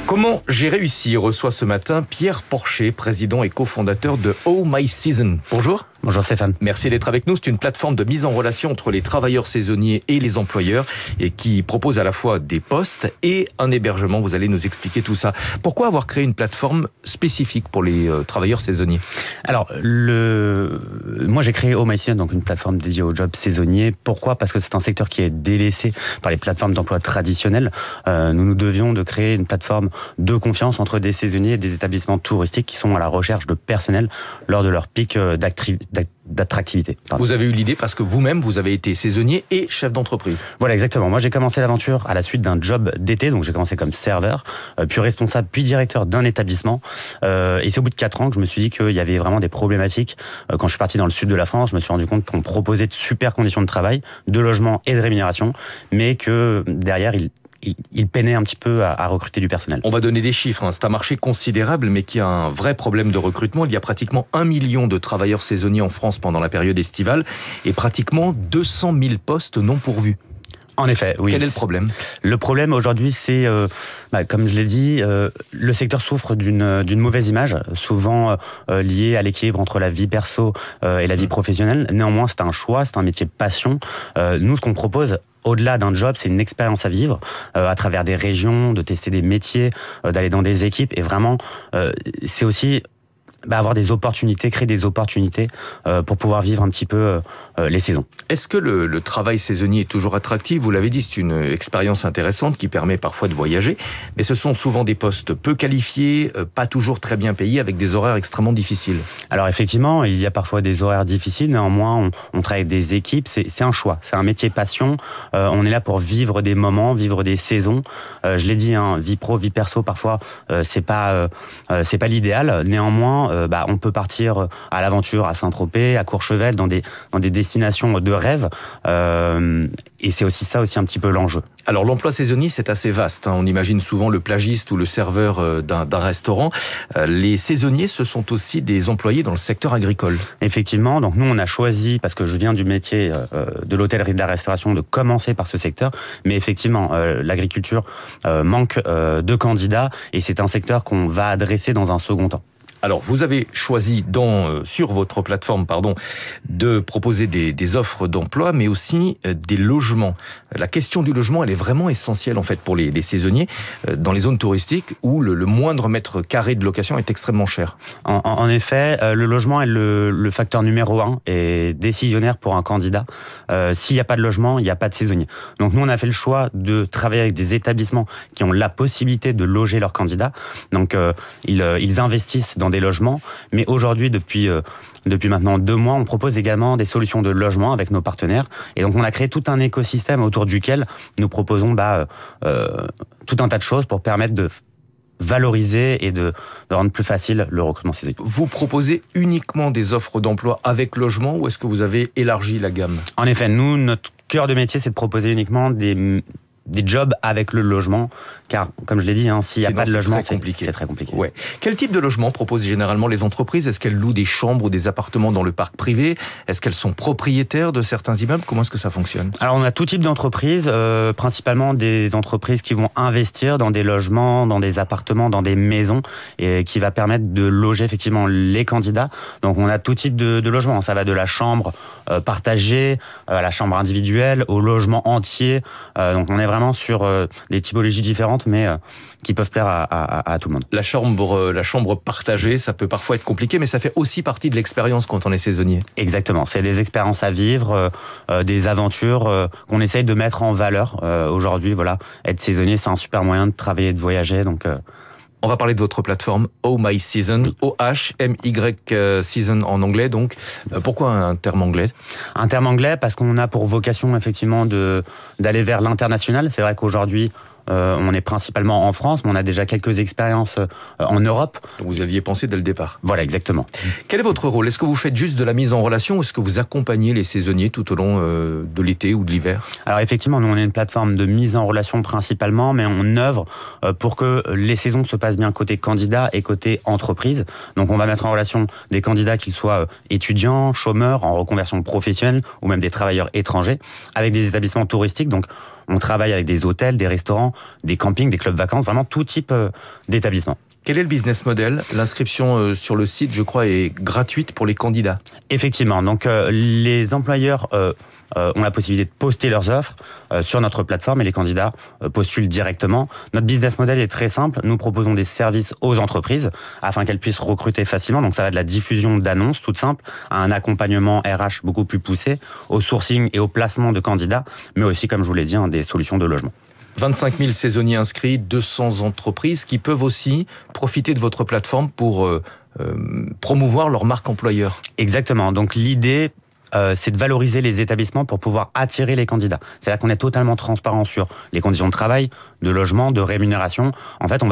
Comment j'ai réussi reçoit ce matin Pierre Porcher, président et cofondateur de Oh My Season. Bonjour. Bonjour Stéphane. Merci d'être avec nous. C'est une plateforme de mise en relation entre les travailleurs saisonniers et les employeurs et qui propose à la fois des postes et un hébergement. Vous allez nous expliquer tout ça. Pourquoi avoir créé une plateforme spécifique pour les travailleurs saisonniers ? Alors, moi j'ai créé Oh My Season, donc une plateforme dédiée aux jobs saisonniers. Pourquoi ? Parce que c'est un secteur qui est délaissé par les plateformes d'emploi traditionnelles. Nous devions de créer une plateforme de confiance entre des saisonniers et des établissements touristiques qui sont à la recherche de personnel lors de leur pic d'attractivité. Vous avez eu l'idée parce que vous-même, vous avez été saisonnier et chef d'entreprise. Voilà, exactement. Moi, j'ai commencé l'aventure à la suite d'un job d'été, donc j'ai commencé comme serveur, puis responsable, puis directeur d'un établissement. Et c'est au bout de 4 ans que je me suis dit qu'il y avait vraiment des problématiques. Quand je suis parti dans le sud de la France, je me suis rendu compte qu'on proposait de super conditions de travail, de logement et de rémunération, mais que derrière, il peinait un petit peu à recruter du personnel. On va donner des chiffres. C'est un marché considérable, mais qui a un vrai problème de recrutement. Il y a pratiquement 1 million de travailleurs saisonniers en France pendant la période estivale et pratiquement 200 000 postes non pourvus. En effet, oui. Quel est le problème ? Le problème aujourd'hui, c'est, comme je l'ai dit, le secteur souffre d'une mauvaise image, souvent liée à l'équilibre entre la vie perso et la vie professionnelle. Néanmoins, c'est un choix, c'est un métier de passion. Nous, ce qu'on propose, au-delà d'un job, c'est une expérience à vivre à travers des régions, de tester des métiers, d'aller dans des équipes. Et vraiment, c'est aussi avoir des opportunités, créer des opportunités pour pouvoir vivre un petit peu les saisons. Est-ce que le travail saisonnier est toujours attractif ? Vous l'avez dit, c'est une expérience intéressante qui permet parfois de voyager, mais ce sont souvent des postes peu qualifiés, pas toujours très bien payés, avec des horaires extrêmement difficiles. Alors effectivement, il y a parfois des horaires difficiles, néanmoins on travaille avec des équipes, c'est un choix, c'est un métier passion, on est là pour vivre des moments, vivre des saisons. Je l'ai dit, vie pro, vie perso, parfois c'est pas l'idéal, néanmoins on peut partir à l'aventure à Saint-Tropez, à Courchevel, dans des destinations de rêve. Et c'est aussi ça un petit peu l'enjeu. Alors l'emploi saisonnier, c'est assez vaste. On imagine souvent le plagiste ou le serveur d'un restaurant. Les saisonniers, ce sont aussi des employés dans le secteur agricole. Effectivement, donc nous on a choisi, parce que je viens du métier de l'hôtellerie et de la restauration, de commencer par ce secteur. Mais effectivement, l'agriculture manque de candidats et c'est un secteur qu'on va adresser dans un second temps. Alors, vous avez choisi sur votre plateforme, de proposer des offres d'emploi, mais aussi des logements. La question du logement, elle est vraiment essentielle en fait pour les saisonniers dans les zones touristiques où le moindre mètre carré de location est extrêmement cher. En effet, le logement est le facteur numéro 1 et décisionnaire pour un candidat. S'il n'y a pas de logement, il n'y a pas de saisonnier. Donc nous, on a fait le choix de travailler avec des établissements qui ont la possibilité de loger leurs candidats. Donc ils investissent dans des logements, mais aujourd'hui, depuis maintenant 2 mois, on propose également des solutions de logement avec nos partenaires. Et donc, on a créé tout un écosystème autour duquel nous proposons tout un tas de choses pour permettre de valoriser et de rendre plus facile le recrutement saisonnier. Vous proposez uniquement des offres d'emploi avec logement ou est-ce que vous avez élargi la gamme ? En effet, nous, notre cœur de métier, c'est de proposer uniquement des jobs avec le logement, car comme je l'ai dit, s'il n'y a pas de logement, c'est très compliqué. Ouais. Quel type de logement proposent généralement les entreprises ? Est-ce qu'elles louent des chambres ou des appartements dans le parc privé ? Est-ce qu'elles sont propriétaires de certains immeubles ? Comment est-ce que ça fonctionne ? Alors on a tout type d'entreprises, principalement des entreprises qui vont investir dans des logements, dans des appartements, dans des maisons, et qui va permettre de loger effectivement les candidats. Donc on a tout type de logement, ça va de la chambre partagée, à la chambre individuelle, au logement entier. Donc on est vraiment sur des typologies différentes, mais qui peuvent plaire à tout le monde. La chambre partagée, ça peut parfois être compliqué, mais ça fait aussi partie de l'expérience quand on est saisonnier. Exactement, c'est des expériences à vivre, des aventures qu'on essaye de mettre en valeur. Aujourd'hui, être saisonnier, c'est un super moyen de travailler et de voyager, donc... On va parler de votre plateforme Oh My Season, O-H-M-Y Season en anglais. Donc, pourquoi un terme anglais ? Un terme anglais parce qu'on a pour vocation effectivement d'aller vers l'international. C'est vrai qu'aujourd'hui, on est principalement en France, mais on a déjà quelques expériences en Europe. Donc vous aviez pensé dès le départ. Voilà, exactement. Quel est votre rôle ? Est-ce que vous faites juste de la mise en relation ou est-ce que vous accompagnez les saisonniers tout au long de l'été ou de l'hiver ? Alors effectivement, nous on est une plateforme de mise en relation principalement, mais on œuvre pour que les saisons se passent bien côté candidat et côté entreprise. Donc on va mettre en relation des candidats qu'ils soient étudiants, chômeurs, en reconversion professionnelle ou même des travailleurs étrangers avec des établissements touristiques. Donc on travaille avec des hôtels, des restaurants, des campings, des clubs vacances, vraiment tout type d'établissement. Quel est le business model? L'inscription sur le site, je crois, est gratuite pour les candidats. Effectivement, donc les employeurs ont la possibilité de poster leurs offres sur notre plateforme et les candidats postulent directement. Notre business model est très simple. Nous proposons des services aux entreprises afin qu'elles puissent recruter facilement. Donc ça va de la diffusion d'annonces toute simple à un accompagnement RH beaucoup plus poussé, au sourcing et au placement de candidats, mais aussi, comme je vous l'ai dit, des solutions de logement. 25 000 saisonniers inscrits, 200 entreprises qui peuvent aussi profiter de votre plateforme pour promouvoir leur marque employeur. Exactement. Donc l'idée, c'est de valoriser les établissements pour pouvoir attirer les candidats. C'est-à-dire qu'on est totalement transparent sur les conditions de travail, de logement, de rémunération. En fait, on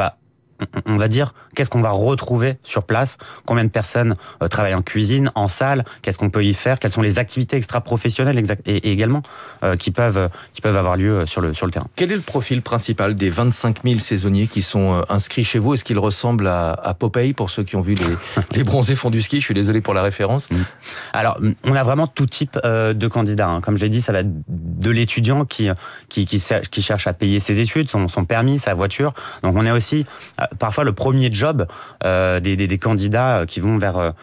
va dire qu'est-ce qu'on va retrouver sur place, combien de personnes travaillent en cuisine, en salle, qu'est-ce qu'on peut y faire, quelles sont les activités extra-professionnelles et également qui peuvent avoir lieu sur le terrain. Quel est le profil principal des 25 000 saisonniers qui sont inscrits chez vous? Est-ce qu'ils ressemblent à Popeye, pour ceux qui ont vu les bronzés font du ski? Je suis désolé pour la référence. Alors, on a vraiment tout type de candidats. Hein. Comme je l'ai dit, ça va de l'étudiant qui cherche à payer ses études, son permis, sa voiture. Donc on est aussi parfois le premier job des candidats qui vont vers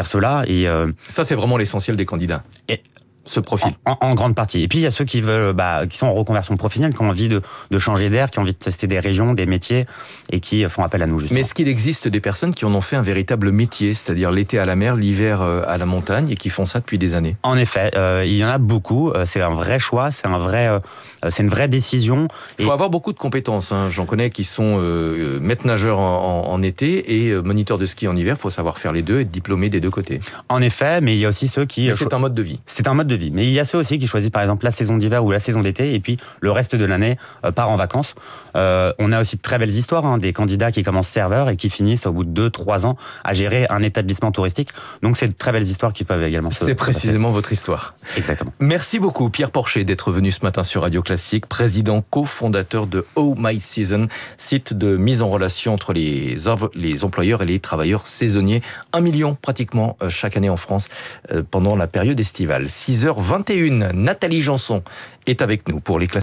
cela. Et ça, c'est vraiment l'essentiel des candidats. Et ce profil. En grande partie. Et puis il y a ceux qui veulent, qui sont en reconversion professionnelle, qui ont envie de changer d'air, qui ont envie de tester des régions, des métiers, et qui font appel à nous. Justement. Mais est-ce qu'il existe des personnes qui en ont fait un véritable métier, c'est-à-dire l'été à la mer, l'hiver à la montagne, et qui font ça depuis des années? En effet, il y en a beaucoup. C'est un vrai choix, c'est une vraie décision. Il faut avoir beaucoup de compétences. Hein. J'en connais qui sont maîtres nageurs en été et moniteurs de ski en hiver. Il faut savoir faire les deux, être diplômé des deux côtés. En effet, mais il y a aussi ceux qui... Mais c'est un mode de vie. C'est un mode de vie. Mais il y a ceux aussi qui choisissent par exemple la saison d'hiver ou la saison d'été et puis le reste de l'année part en vacances. On a aussi de très belles histoires, des candidats qui commencent serveurs et qui finissent au bout de 2-3 ans à gérer un établissement touristique. Donc c'est de très belles histoires qui peuvent également se... C'est précisément votre histoire. Exactement. Merci beaucoup Pierre Porcher d'être venu ce matin sur Radio Classique, président cofondateur de Oh My Season, site de mise en relation entre les employeurs et les travailleurs saisonniers. 1 million pratiquement chaque année en France pendant la période estivale. 6h21, Nathalie Janson est avec nous pour les classiques.